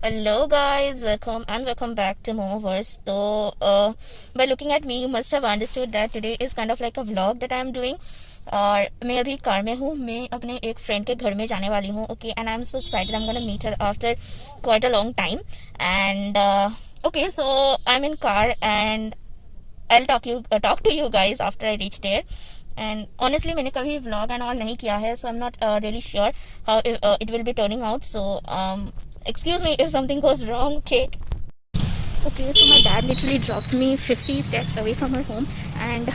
Hello guys, welcome back to Momoverse. So by looking at me you must have understood that today is kind of like a vlog that I am doing. और मैं अभी car में हूँ, मैं अपने एक friend के घर में जाने वाली हूँ. Okay, and I am so excited. I am gonna meet her after quite a long time. And okay, so I'm in car and I'll talk to you guys after I reach there. And honestly मैंने कभी vlog and all नहीं किया है, so I'm not really sure how it will be turning out. So excuse me if something goes wrong. Okay, so my dad literally dropped me 50 steps away from her home, and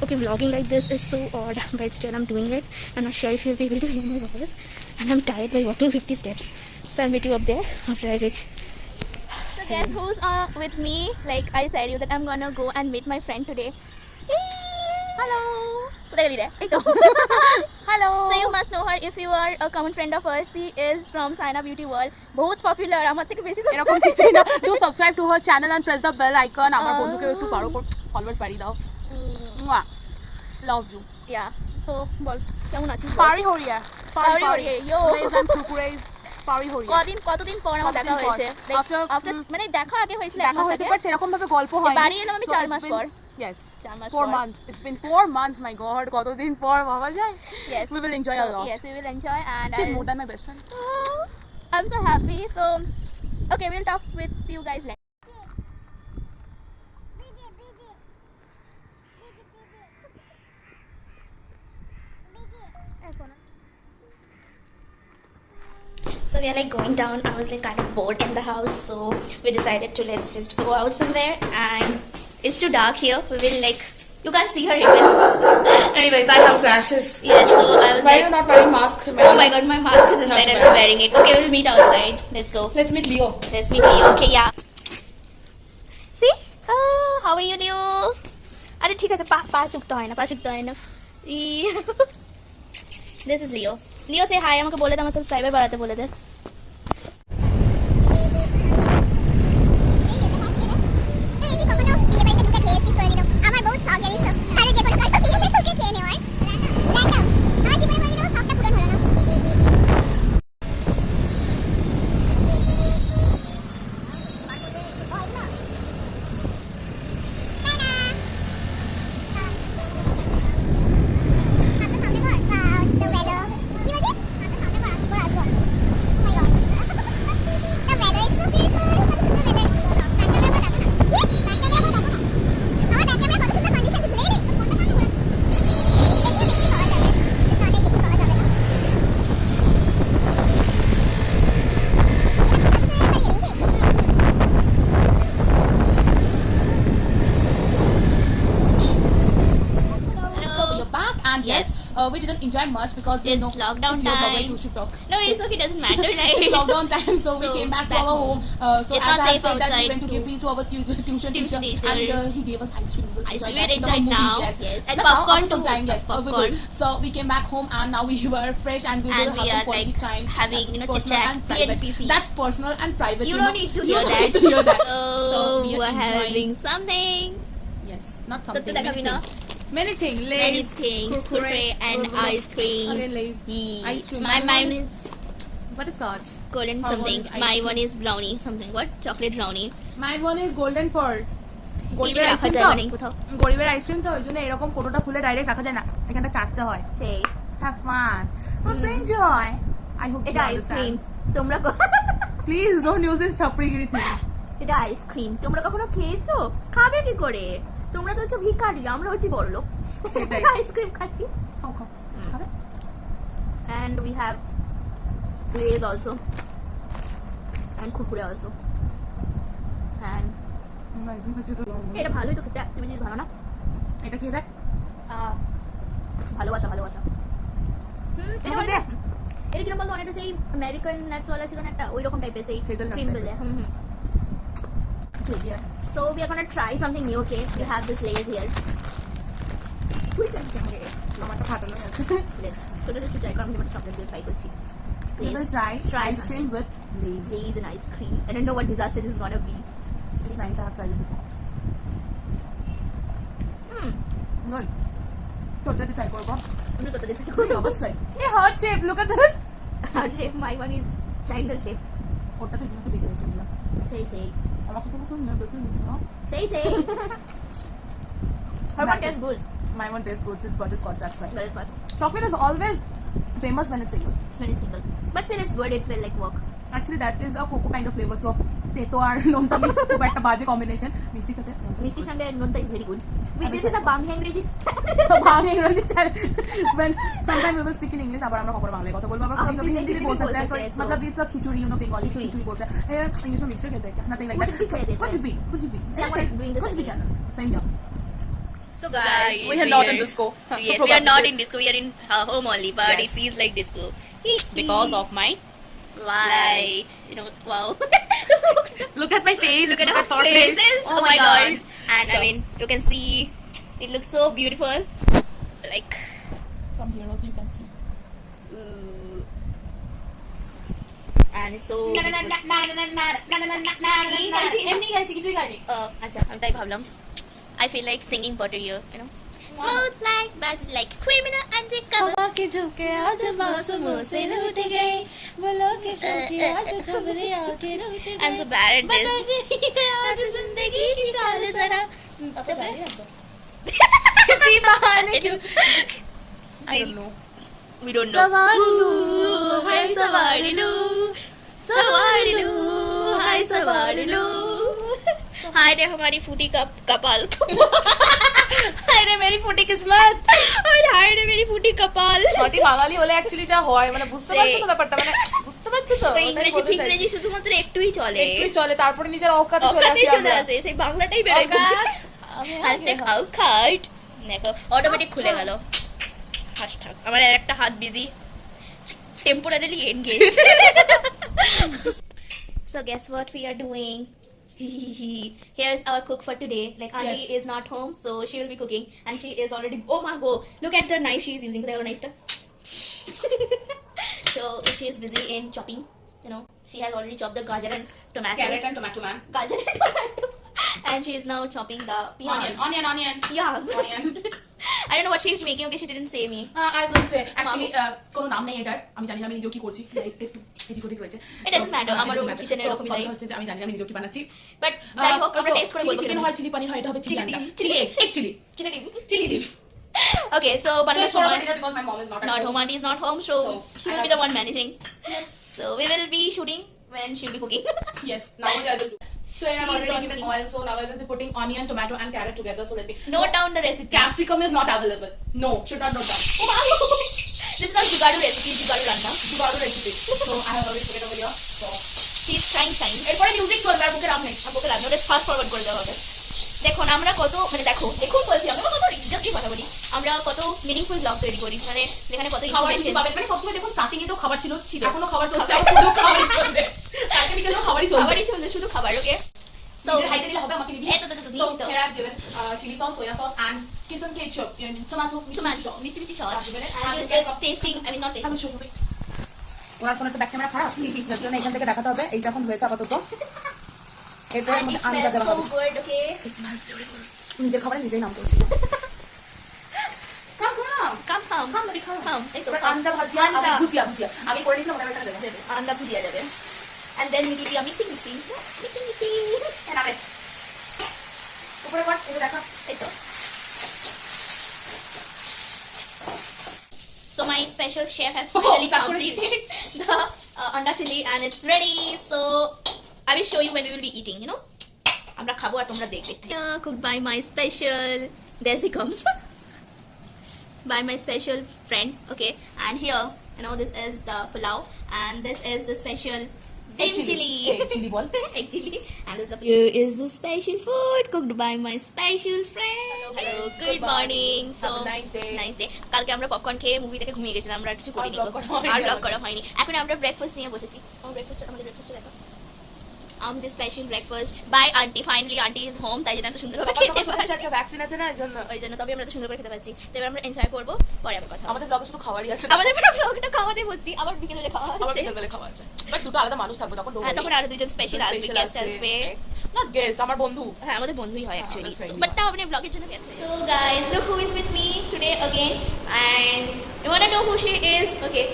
okay, vlogging like this is so odd, but still I'm doing it. I'm not sure if you'll be able to hear my voice, and I'm tired by walking 50 steps. So I'll meet you up there after I reach. So guess who's with me? Like I said you that I'm gonna go and meet my friend today. Hello. Hello. So you must know her if you are a common friend of hers. She is from Saina Beauty World. बहुत popular. আমার থেকে বেশি এরকম কিছু না. Do subscribe to her channel and press the bell icon. আমার বন্ধুকে একটু পারো followers বাড়িয়ে দাও. Love you. Yeah. So বল কেমন আছিস? পারি হরিয়া. পারি হরিয়া. Yo. Lays and kukure's পারি হরিয়া. কতদিন পর আমার দেখা হয়েছে? After মানে দেখা আগে হয়েছিল এক মাস আগে। বাট সেরকম ভাবে গল্প হয়নি। বাড়ি এলাম আমি 4 মাস পর। Yes. 4 months. It's been 4 months. My God, কতদিন পর ভাবা যায়? Yes. We will enjoy a lot. Yes, we will enjoy, and she's more than my best friend. I'm so happy. So, okay, we'll talk with you guys later. So we are like going down. I was like kind of bored in the house, so we decided to let's just go out somewhere. And it's too dark here. We will like, you can't see her even. Anyways, I have flashes. Yeah, so I was Why like, are you not wearing mask? Oh my God, my mask is inside. I'm not wearing it. Okay, we'll meet outside. Let's go. Let's meet Leo. Let's meet Leo. Okay, yeah. See? How are you, Leo? अरे ठीक है, पा चुकता है ना. This is Leo. Leo say hi. আমাকে বলে দে আমার সাবস্ক্রাইবার বাড়াতে বলে দে. We didn't enjoy much because it's lockdown it's time. No, it's okay, doesn't matter. Right? It's lockdown time, so we came back to our home. So it's as I safe said that we outside went to give fees to our tuition teacher, and he gave us ice cream. Ice cream we enjoyed now. Yes. And Now, popcorn some time, yes. popcorn. So we came back home and now we were fresh and we will have some quality like time. Having personal chit-chat, and private. PC. That's personal and private. You don't need to hear don't that. need to hear that. So we are having something. Yes, not something. Many things. Many things. Kurkure and ice cream. Again, Lay's. Ice cream. Mine is what is called? golden something. My one is brownie something. What? Chocolate brownie. My one is golden pearl. গরিবের ice cream তো নেই কোথাও। গরিবের ice cream তো ওইজন্য এরকম কোটোটা খুলে direct রাখা যায় না, এখানটা চাটতে হয়। সেই have fun. Let's enjoy. I hope এটা আইসক্রিম তোমরা প্লিজ ডোন্ট ইউজ দিস ছাপড়িগিরি থিং। এটা আইসক্রিম তোমরা কখনো খেয়েছো? খাবে কি করে? তোমরা তো হচ্ছে ভিখারি, আমরা হচ্ছে বড়লোক। সেটাই। আইসক্রিম খাচ্ছি। খাবে? And we have Lay's also. And Kurkure also. And এটা ভালোই তো খেতে, তুমি জিনিস ভালো না? এটা খেয়ে দেখ। ভালোবাসা। এটা কিরকম বলতো, অনেকটা সেই আমেরিকান নাটস ওয়ালা ছিল না একটা, ওই রকম টাইপের সেই ক্রিম বেলে। So we are gonna try something new. Okay, we have this Lay's here. আমারটা ফাটানো আছে। ছোট ছোট ট্রাই করলাম, আমি চকলেট দিয়ে ট্রাই করছি। We will try ice cream with Lay's. Lay's and ice cream. I don't know what disaster this is gonna be. This is nice. I have tried it before. Good. Totally try করব। আমি তোটা দিতে করি অবশ্যই। এই heart shape. Look at this. Heart shape. My one is triangle shape. ওটা তো একটু বেশি বেশি দিলাম। Say. আমাকে তো কোনো না বেশি দিলাম। Say. Her one tastes good. My one tastes good, it's butterscotch, that's why. Butterscotch. Chocolate is always famous when it's single. It's very simple. But still it's good, it will like work. Actually, that is a cocoa kind of flavor, so তেতো আর নোনতা mix খুব একটা বাজে combination. মিষ্টির সাথে Mishti Sangha and Nonta is very good. Wait, this is a Bangla English. Bangla English when sometimes we will speak in English আবার আমরা কখনো বাংলায় কথা বলবো আবার কখনো কখনো হিন্দি बोल सकते हैं मतलब it's a khichdi you know bengali खिचड़ी बोलते हैं इंग्लिश में मिक्सचर कहते हैं nothing like that कुछ भी doing this कुछ भी channel same here. So guys, we are not in disco. Yes, we are not in disco. We are in home only, but Yes. it feels like disco Because of my light. You know, wow. look at my face, Look at our our faces. Oh my god. And So- I mean, you can see it looks so beautiful. Like from here also you can see. and it's so এমনি গাইছি কিছুই gynae আচ্ছা আমি তাই ভাবলাম I feel like singing butter here, you know. Smooth like butter, like criminal undercover. हवा के झोंके आज मौसमों से लूट गए बोलो के शौकी आज खबरें आके रूठ गए I'm so bad at बदल this. रही है आज जिंदगी की चाल जरा अब तो चाहिए अब तो किसी बहाने क्यों I don't know. We don't know. सवार लू हाय सवार लू हाय सवार लू हाय रे हमारी फूटी कपाल हाय रे मेरी फूटी किस्मत और हाय रे मेरी फूटी कपाल সঠিক বাঙালি হলে অ্যাকচুয়ালি যা হয় মানে বুঝতে পারছো তো ব্যাপারটা মানে বুঝতে পারছো তো ওই ইংরেজি ফিংরেজি শুধুমাত্র একটুই চলে একটু চলে তারপরে নিজের অকাতে চলে আসি অকাতেই চলে আমরা আসে সেই বাংলাটাই বেরোয় অকাত হ্যাশট্যাগ আউকাট দেখো অটোমেটিক খুলে গেল হ্যাশট্যাগ আমার আর একটা হাত busy temporarily engage So guess what we are doing? Here's our cook for today. Like Auntie Yes. is not home, so she will be cooking, and she is already. Oh my god! Look at the knife she is using. The knife. So she is busy in chopping. You know, she has already chopped the gajar and tomato. carrot and tomato man Gajar and tomato. And she is now chopping the peanuts. onion Yes. onion I don't know what she is making. Okay, she didn't say me. I will say actually কোনো নাম নেই এটার আমি জানি না আমি নিজেও কি করছি একটু এদিক ওদিক হয়েছে It doesn't matter, আমারও kitchen এ এরকমই তাই। হচ্ছে যে আমি জানি না আমি নিজেও কি বানাচ্ছি But যাই হোক আমরা টেস্ট করে বলবো। চিকেন হয় চিলি পনির হয় এটা হবে চিলি Chili আন্ডা ডিম, chili chili egg chili Chili dip. Okay, so so বানানোর it's for সময় dinner because my mom is not at not home. home. Auntie is not home, so So, she I will be have the one managing. Yes. So we will be shooting when she'll be cooking. Yes, now we are going to. So I have She's already on given me. oil, so now I will be putting onion, tomato, and carrot together. So let me. Note down the recipe. Capsicum is not available. No, should not note down. This is a Jugadu recipe, Jugadu Ranna. Jugadu recipe. So I have already put it over here. So She's trying. এরপরে music চলবে আর বুকে রাম নেই। আমাকে লাগবে ওটা fast forward করে দেওয়া হবে। দেখুন আমরা কত মানে দেখুন বলছি আমরা কত ইজ্জত কথা বলি আমরা কত মিনিংফুল ব্লগ তৈরি করি মানে যেখানে কত খাবার কিছু ইনফরমেশন পাবে মানে সবসময় দেখো স্টার্টিং এ তো খাবার ছিল এখনো খাবার চলছে আর পুরো খাবারই চলবে কালকে বিকেলেও খাবারই চলবে খাবারই চলবে শুধু খাবার ওকে সো হাইতে দিলে হবে আমাকে নিবি এই তো so here I have given chili sauce soya sauce and kisan ketchup tomato মিষ্টি মিষ্টি sauce And and this it's tasting I mean not আমি tasting শুরু ওনার ফোনে তো ব্যাক ক্যামেরা খারাপ যার জন্য এখান থেকে দেখাতে হবে এইটা এখন হয়েছে আপাতত এরপরে and it আমি যা smells দেওয়া so হবে good okay নিজের খাবারে নিজেই নাম করছি কাম come এই তো আন্দা ভাজিয়া আর ভুজিয়া আগে করে নিয়েছিলাম ওটা একটা দেবে আন্ডা ভুজিয়া যাবে and then we do the mixing এনাবে উপরে কর এই দেখা এই তো so my special chef has finally start completed the anda chili and it's ready so I will show you when we will be eating you know আমরা খাবো আর তোমরা দেখবে cooked by my special there he comes by my special friend okay and here you know this is the pulao and this is the special egg chili chili ball egg chili and this is the here is the special food cooked by my special friend hello good morning so have a nice day কালকে আমরা popcorn খেয়ে movie থেকে ঘুমিয়ে গেছিলাম আমরা আর কিছু করিনি আর blog করা হয়নি এখন আমরা ব্রেকফাস্ট নিয়ে বসেছি আমাদের ব্রেকফাস্ট দেখো this special breakfast by auntie finally auntie is home তাই জন্য এত সুন্দর করে খেতে পারছি আজকে ভ্যাকসিন আছে না এজন্য ওই জন্য তবে আমরা এত সুন্দর করে খেতে পারছি এবার আমরা এনজয় করব পরে আবার কথা হবে। আমাদের ব্লগে শুধু খাবারই আছে আমাদের পুরো ব্লগটা খাওয়াতে ভর্তি আবার বিকেলে খাওয়া আবার হচ্ছে বিকেল বেলা খাওয়া আছে বাট দুটো আলাদা মানুষ থাকবে তখন হ্যাঁ তখন আরো দুজন স্পেশাল আসবে গেস্ট আসবে নট গেস্ট আমার বন্ধু হ্যাঁ আমাদের বন্ধুই হয় হ্যাঁ, অ্যাকচুয়ালি friendly বাট তাও আপনি ব্লগের জন্য guessed so guys look who is with me today again and you want to know who she is okay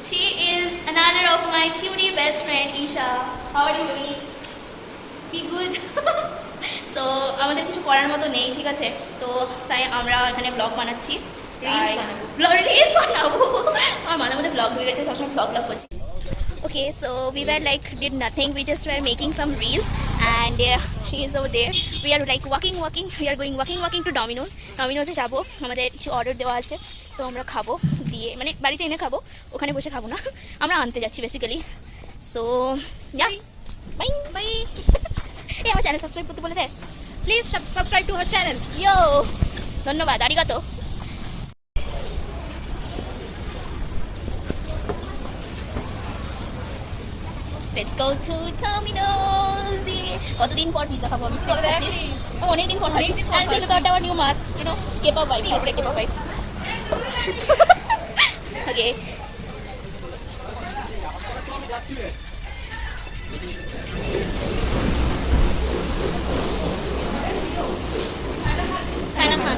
she is another of my cutie best friend Isha. How are you doing? Be good. So আমাদের কিছু করার মতো নেই, ঠিক আছে, তো তাই আমরা এখানে ব্লগ বানাচ্ছি, রিলস বানাবো। আমার মাঝে মধ্যে ব্লগ হয়ে গেছে, সবসময় ব্লগ করছি। Okay, so we were like did nothing. We just were making some reels, and she is over there. We are like walking. We are going walking to Domino's. Domino's এ যাবো, আমাদের কিছু order দেওয়া আছে, তো আমরা খাবো, দিয়ে মানে বাড়িতে এনে খাবো, ওখানে বসে খাবো না, আমরা আনতে যাচ্ছি basically. So yeah, bye bye. এই আমার চ্যানেল সাবস্ক্রাইব করতে বলে দে please, subscribe to her channel. Yo, ধন্যবাদ, আরিগাতো। Let's go to Domino's. কতদিন পর পিজা খাবো আমি, অনেকদিন পর খাচ্ছি। And see, look at our new masks, you know, K-pop vibe, hashtag K-pop vibe. Okay. Saina Khan.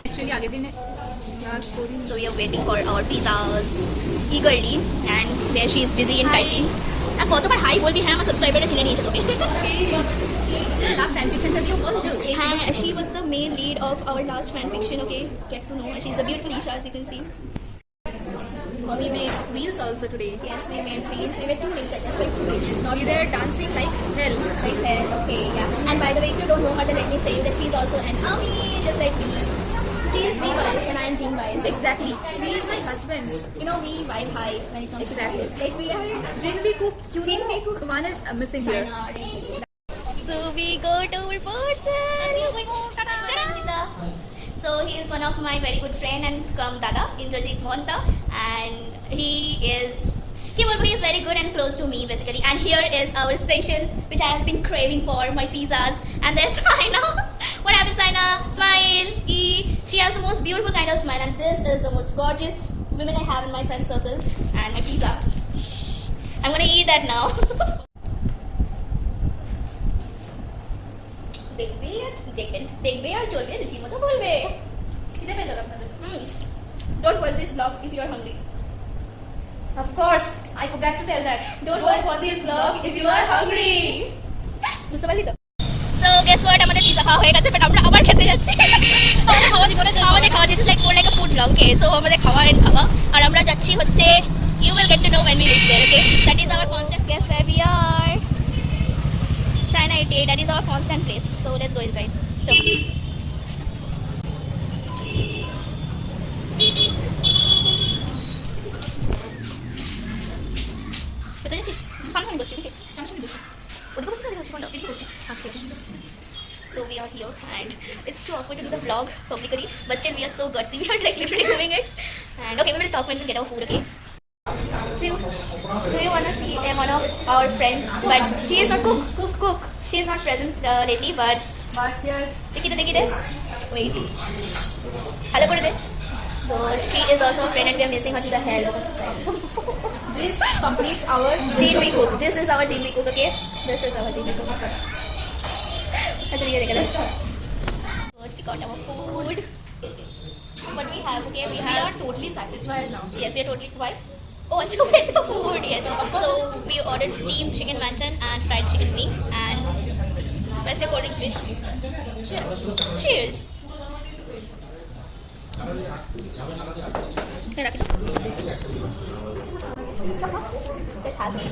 Actually आगे दिन So we are waiting for our pizzas eagerly, and there she is busy in typing. আর কতবার high বলবি, হ্যাঁ আমার সাবস্ক্রাইবারটা চিনে নিয়েছে তোকে। last fan fiction था दियो बोल जो হ্যাঁ, she was the main lead of our last fan fiction. Okay, get to know her. She's a beautiful Isha, as you can see. we made reels also today. Yes, we made reels. We made 2 reels, I guess, like 2 reels. Not We were dancing like hell. like that. Okay, yeah. And by the way, if you don't know her, then let me say you that she's also an army, just like me. She is V-Biased and I am Jin-Biased. Exactly. We is my husband. You know, we vibe high when it comes Exactly. to this. Like we are Jin भी cook. Jin भी cook. Man is missing here. So we go to our person. Ta-da. So he is one of my very good friend and Dada, Indrajit Monta, and he is very good and close to me basically. And here is our special, which I have been craving for, my pizzas. And there's Saina. What happened, Saina? Smile. She has the most beautiful kind of smile, and this is the most gorgeous women I have in my friend circle. And my pizza. I'm gonna eat that now. দেখবে আর চলবে, রুচির মতো বলবে। খিদে পেয়ে যাবে আপনাদের। Don't watch this vlog if you are hungry. Of course, I forgot to tell that. Don't watch this vlog if you are hungry. বুঝতে পারলি তো? So guess what? আমাদের পিজা খাওয়া হয়ে গেছে, বাট আমরা আবার খেতে যাচ্ছি। আমাদের খাওয়া this is like more like a food vlog. Okay, so আমাদের খাওয়া আর আমরা যাচ্ছি হচ্ছে, you will get to know when we reach there. Okay, that is our constant guess where we are. China 88, that is our constant place. So let's go inside. So So we are here, and it's too awkward to do the vlog publicly, but still we are so gutsy. We are like literally doing it. And okay, we will talk when we get our food. Okay. Do you want to see one of our friends? But she is not cook. She is not present lately, but here. Dekhi. Wait. Hello, kore de. So she is also a friend, and we are missing her to the hell. This completes our Jin cook. This is our Jin cook. Okay. This is our Jin cook. Actually, we got our food. What we have? Okay, we are totally satisfied now. Yes, we are totally quite. Oh, it's with the food. Yes, of course. So we ordered steamed chicken wonton and fried chicken wings, and where's the cold drinks fish? Cheers. Hey, Rakito. Let's have it.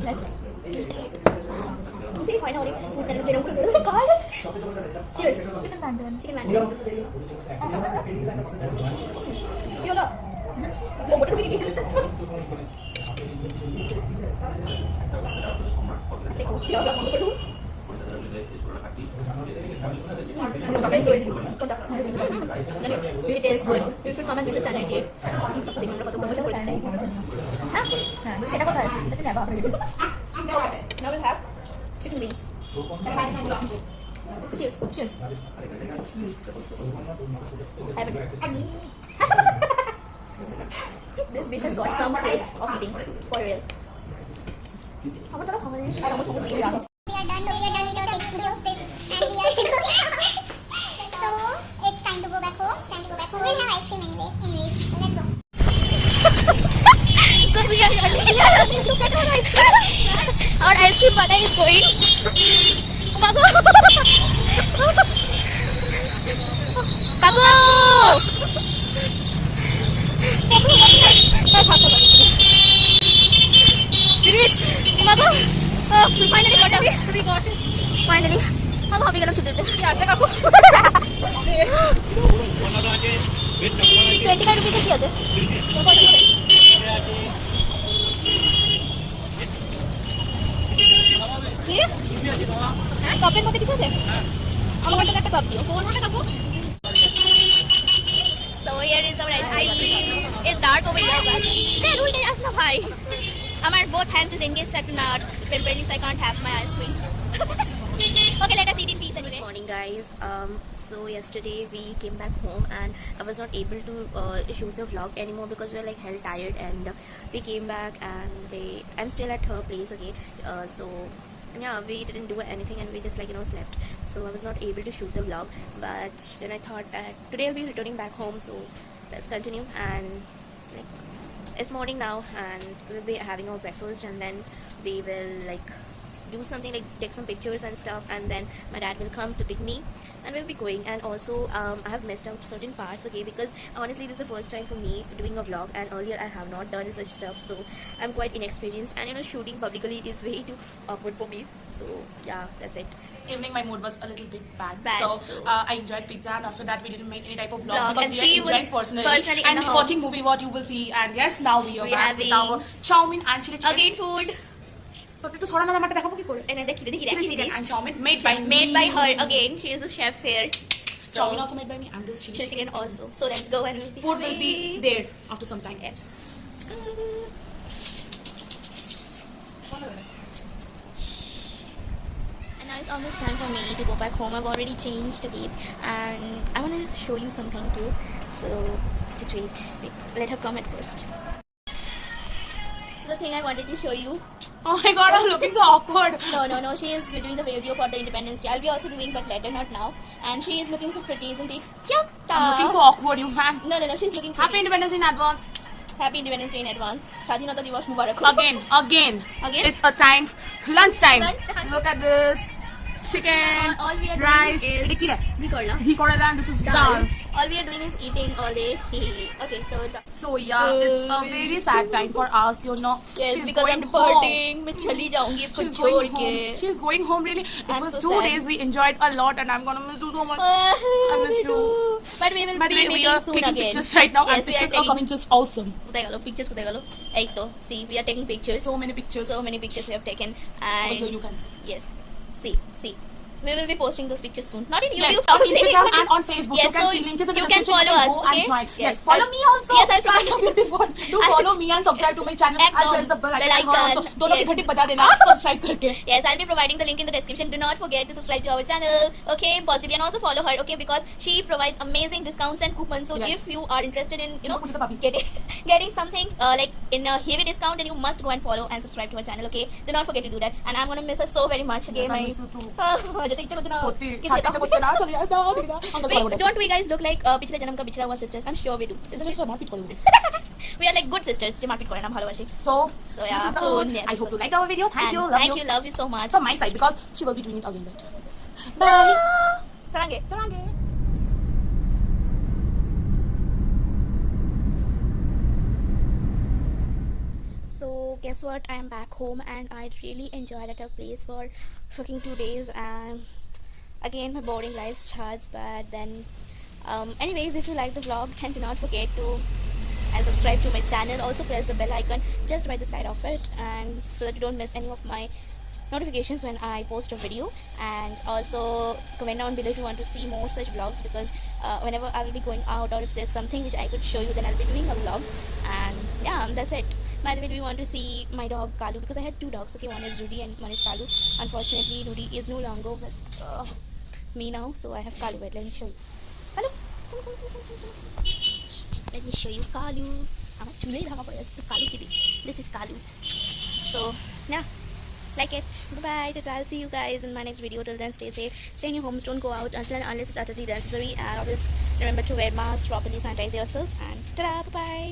Let's. See, why not? Cheers. Chicken wonton. You know. What are we doing? It tastes good. You should come and visit China. Now we'll have chicken wings. Cheers. This bitch has got some space of eating, for real. We are done with our video and we are so it's time to go back home. We'll have ice cream anyways. So let's go. Look at our ice cream. Our ice cream butter is going. Oh my god. Kaku. Finished. Oh my god. Oh, we finally got it. We got it. Finally. Kaku, how we gonna do this? Yeah, Kaku. 25 rupees কি আছে? কি? হ্যাঁ, কাপের মধ্যে কিছু আছে? আমার একটা কাপ দিও। কোন মধ্যে কাপু? So here is our ice cream. It's dark over here, but yeah, do it as na bhai. Our both hands is engaged at not temporarily, so I can't have my ice cream. Okay, let us eat in peace anyway. Good morning, guys. So yesterday we came back home and I was not able to shoot the vlog anymore because we were like hell tired, and we came back and I'm still at her place again. So yeah, we didn't do anything and we just like slept. So I was not able to shoot the vlog, but then I thought that today I'll be returning back home, so let's continue. And like it's morning now and we'll be having our breakfast, and then we will like do something like take some pictures and stuff, and then my dad will come to pick me and we'll be going. And also I have missed out certain parts, okay, because honestly this is the first time for me doing a vlog, and earlier I have not done such stuff, so I'm quite inexperienced, and shooting publicly is way too awkward for me. So yeah, that's it. Evening, my mood was a little bit bad. Bad, So so- I enjoyed pizza, and after that we didn't make any type of vlog Vlog, because and we she are enjoying was personally in and the home. watching movie. What you will see, and yes, now we are We back with having- our chow mein and chili chicken. Again food. তো একটু ছড়ানো নামাটা দেখাবো কি করে? And then the Chili chicken and chow mein made by made me. by her again. She is the chef here. Chow mein So also made by me, and this chili chili chicken. chicken also. So let's go and Food will be there after some time. Yes. Let's go. And now it's almost time for me to go back home. I've already changed, okay, and I want to show you something, okay. So just wait. Let her come at first. So the thing I wanted to show you. Oh my god, I'm looking so awkward. No. She is doing the video for the Independence Day. I'll be also doing, but later, not now. And she is looking so pretty, isn't it? I'm looking so awkward, you man. No. She's looking pretty. Happy Independence Day in advance. Happy Independence Day in advance. Shadinata Divas Mubarak. Again. Again? It's a time, lunch time. Lunchtime. Look at this. Chicken, All we are rice. doing is It's Ghee korla. ghee korla, and this is dal. All we are doing is eating all day. Okay, so So yeah, it's a very sad time for us, yes, She's because going I'm departing. मैं चली जाऊंगी इसको She's छोड़ going के. home. She's going home. Really, it I'm was so 2 sad. days. We enjoyed a lot, and I'm gonna miss you so much. I miss you. But we will By the be way, we meeting are soon taking again. pictures right now, Yes, and we are pictures are taking. coming just awesome. कोথায় গেল? Pictures কোথায় গেল? এই তো. See, we are taking pictures. So many pictures. So many pictures we have taken, Over and here you can see. yes, see. We will be posting those pictures soon. Not in Yes, YouTube, on probably, Instagram but and on Facebook. Yes, You can so see link in the you can description. follow us, Go okay? and join. Yes, Follow I'll- me also. Yes, I'll Try your beautiful. Do follow me and subscribe to my channel. And Ekdom. press the bell Bell icon icon. also. दोनों की Yes. घंटी बजा देना subscribe करके. Yes, I'll be providing the link in the description. Do not forget to subscribe to our channel, okay? Possibly, and also follow her, okay? Because she provides amazing discounts and coupons. So Yes. if you are interested in, पूछो तो पापी. getting something like in a heavy discount, then you must go and follow and subscribe to our channel, okay? Do not forget to do that. And I'm gonna miss her so very much, okay? Yes, I miss you too. जैसे इच्छा करते ना. सत्य छाती चपकते ना चले जाता देखना uncle Wait, don't we guys look like पिछले जन्म का बिछड़ा हुआ sisters? I'm sure we do. It's just a मारपीट करेंगे. We are like good sisters. যে মারপিট করে না ভালোবাসি. So So, yeah, this is the cool. end. Yes. I hope you liked our video. Thank And you. love you so much. From my side because she will be doing it again. Bye. Sarange. Sarange. So guess what? I am back home and I really enjoyed at her place for fucking 2 days, and again my boring life starts. But then anyways, if you like the vlog, then do not forget to and subscribe to my channel. Also press the bell icon just by the side of it, and so that you don't miss any of my notifications when I post a video. And also comment down below if you want to see more such vlogs, because whenever I will be going out or if there's something which I could show you, then I'll be doing a vlog. And yeah, that's it. By the way, do you want to see my dog Kalu? Because I had 2 dogs, okay? One is Rudy and one is Kalu. Unfortunately, Rudy is no longer with me now, so I have Kalu. Wait, let me show you. Kalu, come. Let me show you Kalu. আমার চুলেই ঢাকা পড়ে যাচ্ছে তো কালু কি দিই. This is Kalu. So yeah, like it. Bye. I'll see you guys in my next video. Till then, stay safe, stay in your homes, don't go out unless it's utterly necessary, and always remember to wear masks properly, sanitize yourselves, and ta-da, bye.